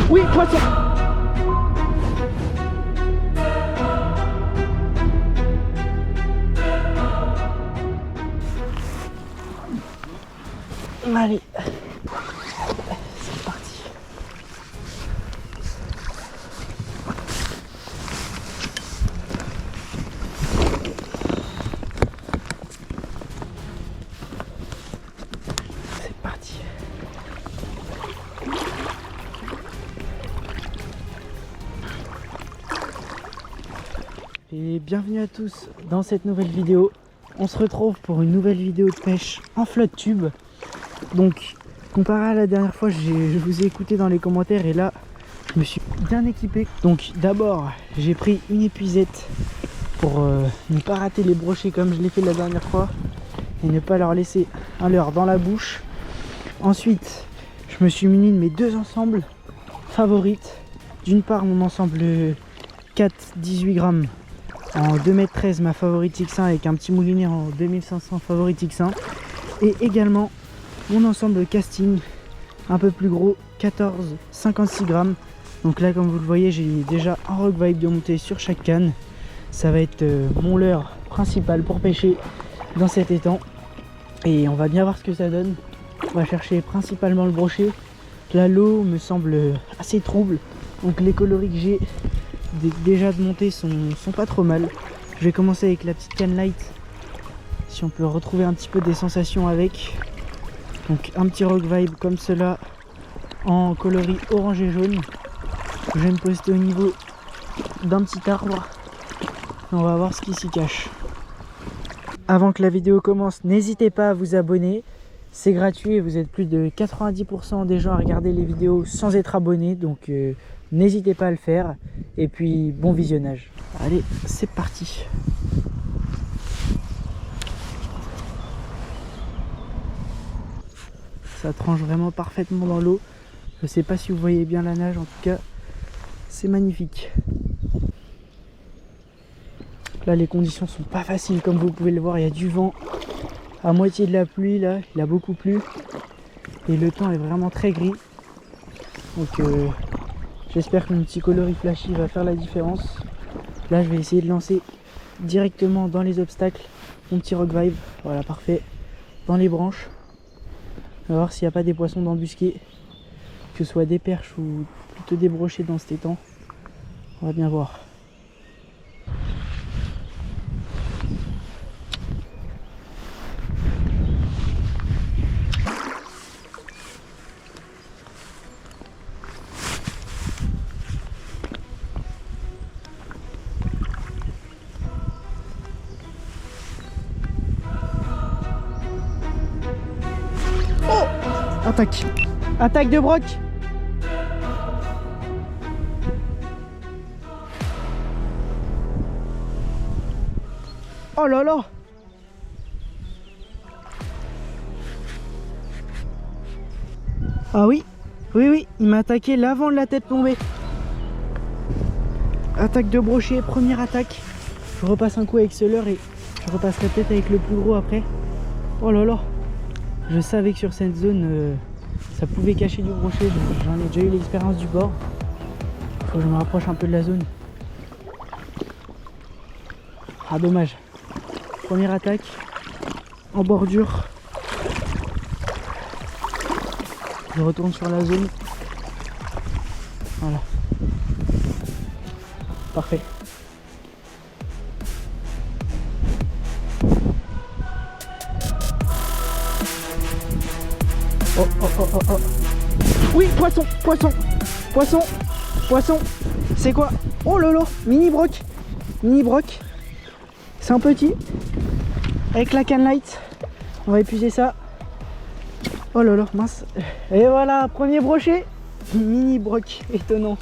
Oui, poisson. Allez, c'est parti. C'est parti. Et bienvenue à tous dans cette nouvelle vidéo. On se retrouve pour une nouvelle vidéo de pêche en flotte tube. Donc comparé à la dernière fois, je vous ai écouté dans les commentaires et là je me suis bien équipé. Donc d'abord j'ai pris une épuisette pour ne pas rater les brochets comme je l'ai fait la dernière fois et ne pas leur laisser un leurre dans la bouche. Ensuite je me suis muni de mes deux ensembles favorites. D'une part mon ensemble 4-18 grammes en 2,13 m, ma favorite X1 avec un petit moulinet en 2500 favorite X1, et également mon ensemble casting un peu plus gros, 14-56 grammes. Donc là comme vous le voyez j'ai déjà un Rock Vibe de montée sur chaque canne. Ça va être mon leurre principal pour pêcher dans cet étang et on va bien voir ce que ça donne. On va chercher principalement le brochet. Là l'eau me semble assez trouble, donc les coloris que j'ai déjà de montée sont pas trop mal. Je vais commencer avec la petite canne light, si on peut retrouver un petit peu des sensations avec. Donc un petit Rock Vibe comme cela en coloris orange et jaune. Je vais me poster au niveau d'un petit arbre. On va voir ce qui s'y cache. Avant que la vidéo commence, n'hésitez pas à vous abonner. C'est gratuit et vous êtes plus de 90% des gens à regarder les vidéos sans être abonnés. Donc n'hésitez pas à le faire. Et puis bon visionnage. Allez, c'est parti. Ça tranche vraiment parfaitement dans l'eau. Je sais pas si vous voyez bien la nage, en tout cas c'est magnifique. Là les conditions sont pas faciles comme vous pouvez le voir, il y a du vent, à moitié de la pluie là, il a beaucoup plu et le temps est vraiment très gris. Donc j'espère que mon petit coloris flashy va faire la différence. Là je vais essayer de lancer directement dans les obstacles mon petit Rock Vibe, voilà parfait, dans les branches. On va voir s'il n'y a pas des poissons d'embusqués, que ce soit des perches ou plutôt des brochets dans cet étang. On va bien voir. Oh! Attaque! Attaque de broc! Oh là là! Ah oui, oui, il m'a attaqué l'avant de la tête plombée. Attaque de brochet, première attaque. Je repasse un coup avec ce leurre et je repasserai peut-être avec le plus gros après. Oh là là! Je savais que sur cette zone, ça pouvait cacher du brochet. J'en ai déjà eu l'expérience du bord. Faut que je me rapproche un peu de la zone. Ah dommage. Première attaque en bordure. Je retourne sur la zone. Voilà. Parfait. Oh oh oh oh oh. Oui, poisson, poisson, poisson, poisson. C'est quoi? Oh là là, mini broc. Mini broc. C'est un petit. Avec la canne light. On va épuiser ça. Oh là là, mince. Et voilà, premier brochet. Mini broc, étonnant.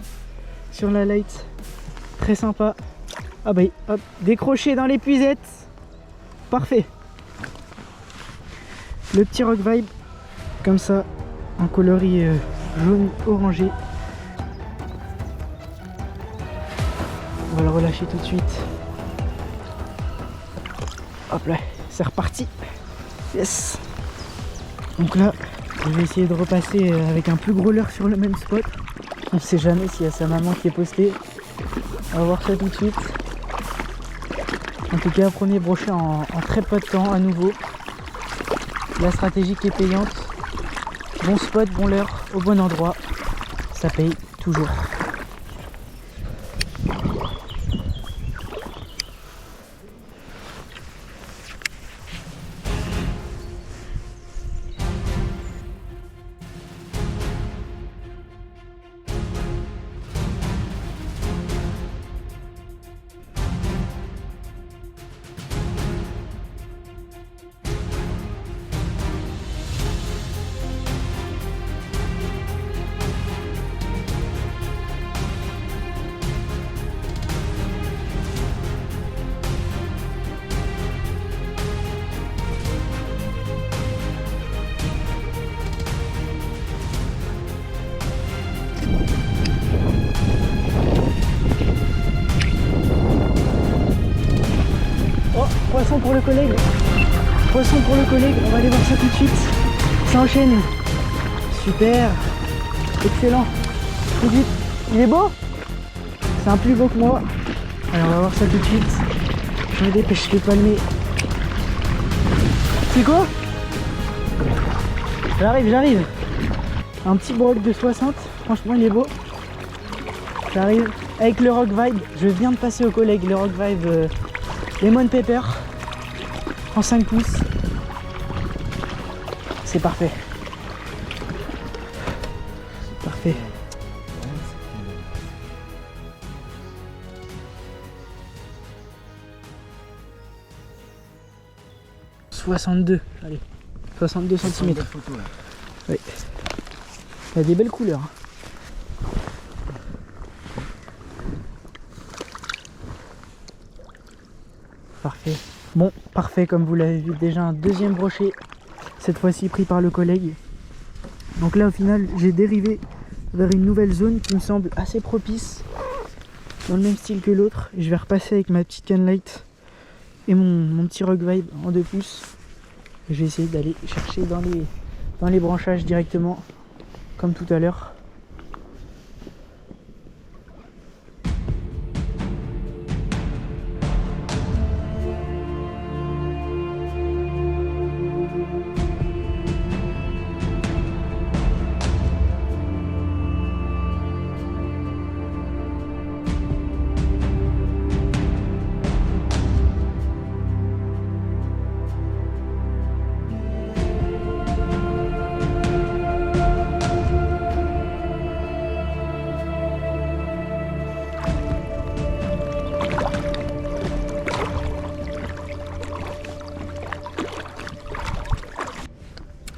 Sur la light. Très sympa. Ah bah hop, décroché dans l'épuisette. Parfait. Le petit Rock Vibe. Comme ça, en coloris jaune orangé. On va le relâcher tout de suite. Hop là, c'est reparti. Yes. Donc là, je vais essayer de repasser avec un plus gros leurre sur le même spot. On sait jamais s'il y a sa maman qui est postée. On va voir ça tout de suite. En tout cas, premier brochet en très peu de temps à nouveau. La stratégie qui est payante. Bon spot, bon leurre, au bon endroit. Ça paye toujours. Poisson pour le collègue. Poisson pour le collègue. On va aller voir ça tout de suite. Ça enchaîne. Super. Excellent. Tout de suite. Il est beau? C'est un plus beau que moi. Alors on va voir ça tout de suite. Je me dépêche, je fais palmer. C'est quoi? J'arrive. Un petit broc de 60. Franchement il est beau. J'arrive avec le Rock Vibe. Je viens de passer au collègue. Le Rock Vibe Lemon Pepper. En 5 pouces. C'est parfait. Parfait. « 62, allez, 62 cm. Oui. Il y a des belles couleurs. Parfait. Bon, parfait, comme vous l'avez vu, déjà un deuxième brochet, cette fois-ci pris par le collègue. Donc là, au final, j'ai dérivé vers une nouvelle zone qui me semble assez propice, dans le même style que l'autre. Je vais repasser avec ma petite can light et mon petit Rock Vibe en 2 pouces. Je vais essayer d'aller chercher dans les branchages directement, comme tout à l'heure.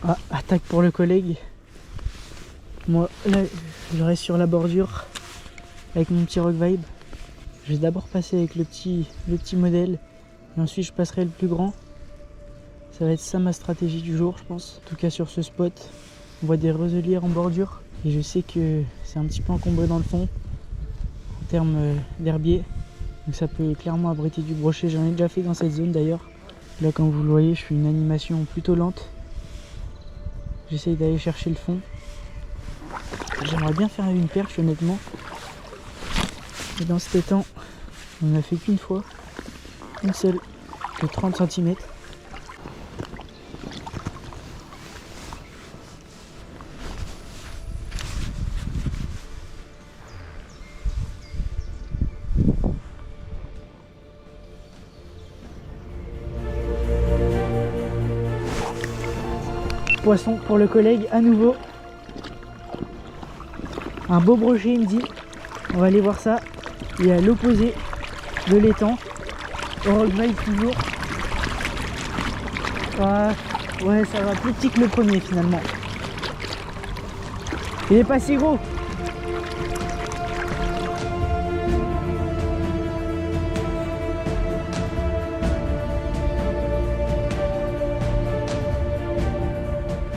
Ah, attaque pour le collègue. Moi, là, je reste sur la bordure avec mon petit Rock Vibe. Je vais d'abord passer avec le petit modèle et ensuite je passerai le plus grand. Ça va être ça ma stratégie du jour, je pense. En tout cas sur ce spot, on voit des roselières en bordure et je sais que c'est un petit peu encombré dans le fond en termes d'herbier. Donc ça peut clairement abriter du brochet. J'en ai déjà fait dans cette zone d'ailleurs. Là, comme vous le voyez, je fais une animation plutôt lente. J'essaye d'aller chercher le fond. J'aimerais bien faire une perche honnêtement. Et dans cet étang, on n'a fait qu'une fois. Une seule de 30 cm. Poisson pour le collègue à nouveau. Un beau brochet il me dit. On va aller voir ça. Il est à l'opposé de l'étang. Au Rock Vibe toujours. Ah, ouais, ça va plus petit que le premier finalement. Il est pas si gros.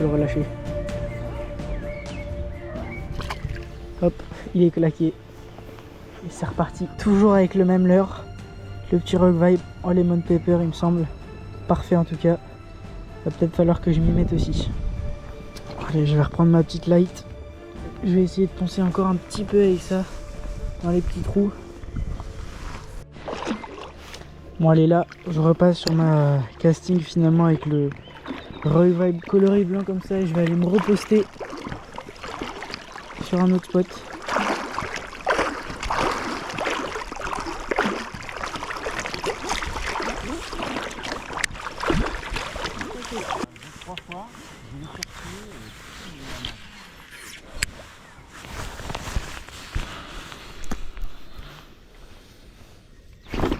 Le relâcher. Hop, il est claqué. Et c'est reparti. Toujours avec le même leurre. Le petit Rock Vibe en Lemon Pepper, il me semble. Parfait en tout cas. Va peut-être falloir que je m'y mette aussi. Allez, je vais reprendre ma petite light. Je vais essayer de poncer encore un petit peu avec ça dans les petits trous. Bon allez, là je repasse sur ma casting finalement avec le Revibe coloré blanc comme ça, et je vais aller me reposter sur un autre spot.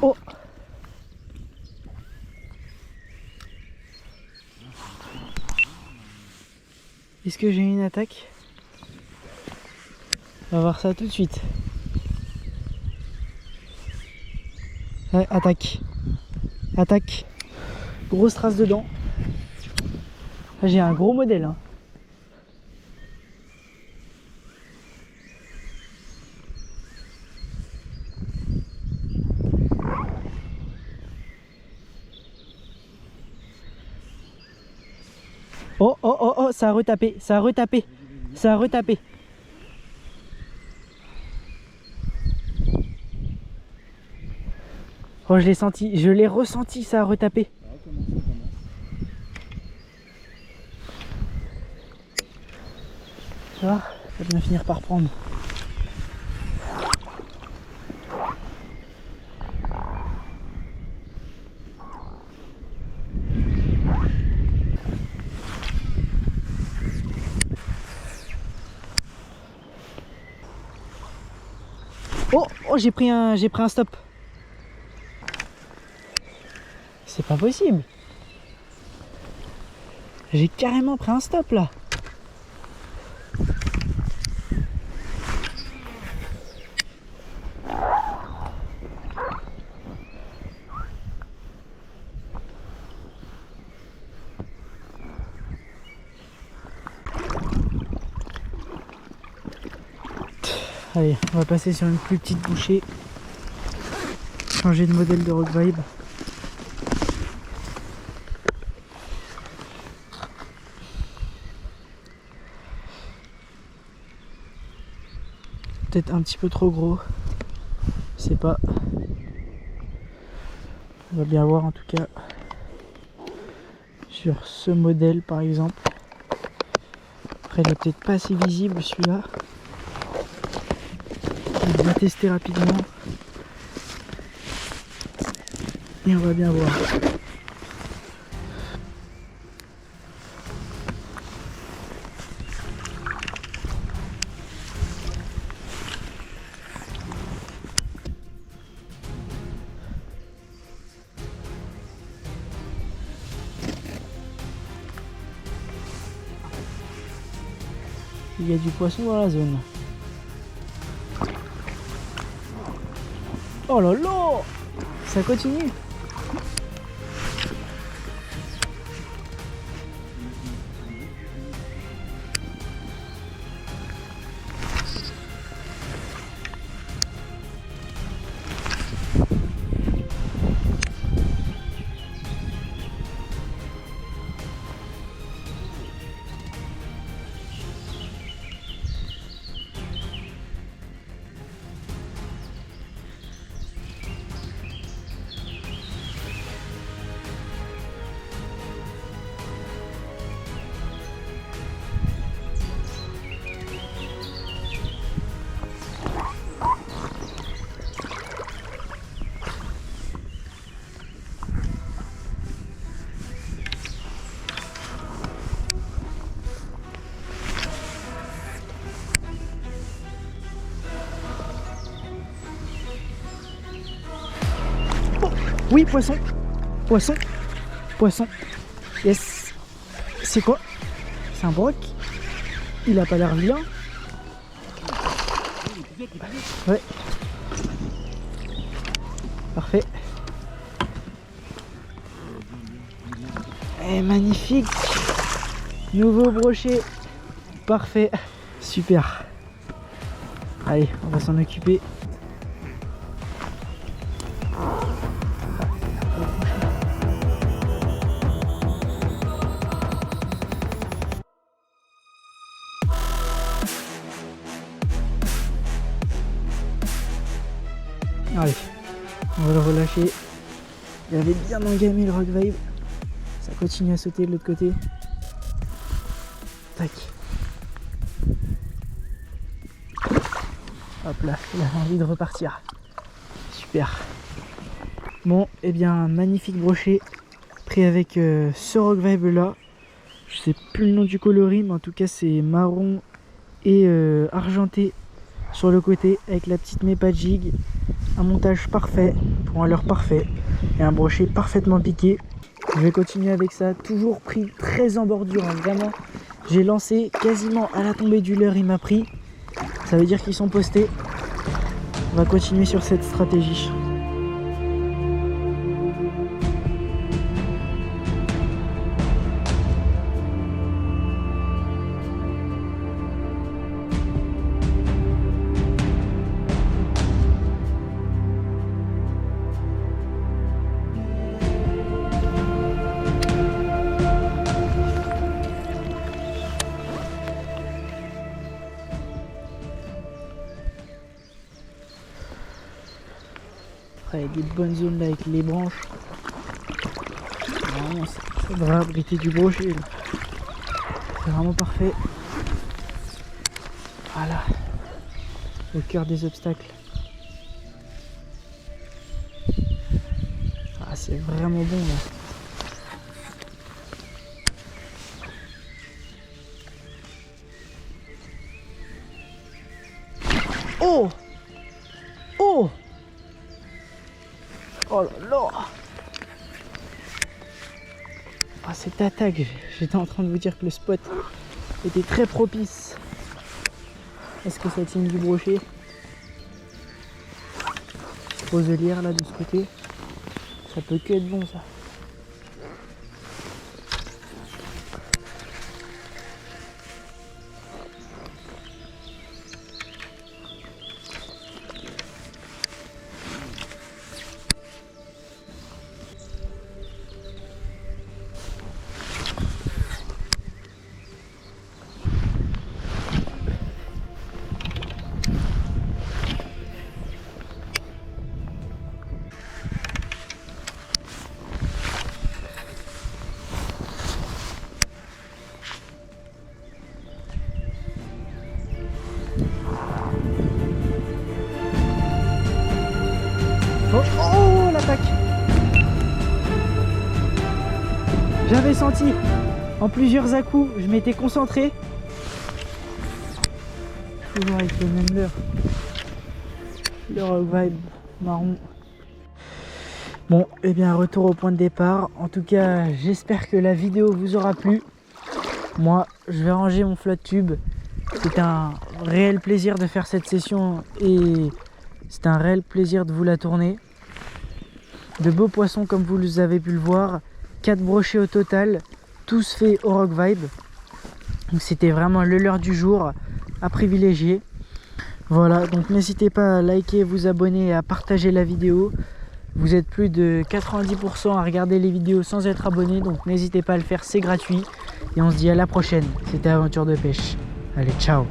Oh! Est-ce que j'ai une attaque? On va voir ça tout de suite. Ouais, attaque. Attaque. Grosse trace dedans. Là, j'ai un gros modèle. Hein. Oh, oh, oh, oh, ça a retapé, ça a retapé, ça a retapé. Oh, je l'ai senti, je l'ai ressenti, ça a retapé. Tu vois, ça va bien finir par prendre. Oh, oh, j'ai pris un stop. C'est pas possible. J'ai carrément pris un stop là. Allez, on va passer sur une plus petite bouchée. Changer de modèle de Revibe. Peut-être un petit peu trop gros. Je sais pas. On va bien voir en tout cas sur ce modèle par exemple. Après il est peut-être pas assez visible celui-là. On va tester rapidement. Et on va bien voir. Il y a du poisson dans la zone. Oh là là! Ça continue! Oui, poisson, poisson, poisson. Yes. C'est quoi? C'est un broc. Il a pas l'air vilain. Ouais. Parfait. Et magnifique. Nouveau brochet. Parfait. Super. Allez, on va s'en occuper. Allez, on va le relâcher. Il avait bien engamé le Rock Vibe. Ça continue à sauter de l'autre côté. Tac. Hop là, il a envie de repartir. Super. Bon, et bien, magnifique brochet pris avec ce Rock Vibe là. Je sais plus le nom du coloris, mais en tout cas c'est marron et argenté sur le côté avec la petite mépa jig. Un montage parfait pour un leurre parfait et un brochet parfaitement piqué. Je vais continuer avec ça, toujours pris très en bordure, hein, vraiment. J'ai lancé quasiment à la tombée du leurre, il m'a pris. Ça veut dire qu'ils sont postés. On va continuer sur cette stratégie. Il y a des bonnes zones là avec les branches. Vraiment, ça devrait abriter du brochet. C'est vraiment parfait. Voilà. Au cœur des obstacles. Ah, c'est vraiment bon là. Oh! Oh! Oh là là! Ah, cette attaque, j'étais en train de vous dire que le spot était très propice. Est-ce que ça tient du brochet? Roselière là de ce côté. Ça peut que être bon ça. Oh, l'attaque! J'avais senti en plusieurs à-coups, je m'étais concentré. Toujours avec le même leurre. Le Rock Vibe marron. Bon, et bien retour au point de départ. En tout cas, j'espère que la vidéo vous aura plu. Moi, je vais ranger mon flotte tube. C'est un réel plaisir de faire cette session et c'est un réel plaisir de vous la tourner. De beaux poissons comme vous avez pu le voir. 4 brochets au total, tous faits au Rock Vibe. Donc c'était vraiment le leurre du jour à privilégier. Voilà, donc n'hésitez pas à liker, vous abonner et à partager la vidéo. Vous êtes plus de 90% à regarder les vidéos sans être abonné, donc n'hésitez pas à le faire, c'est gratuit. Et on se dit à la prochaine, c'était Aventure de Pêche. Allez, ciao!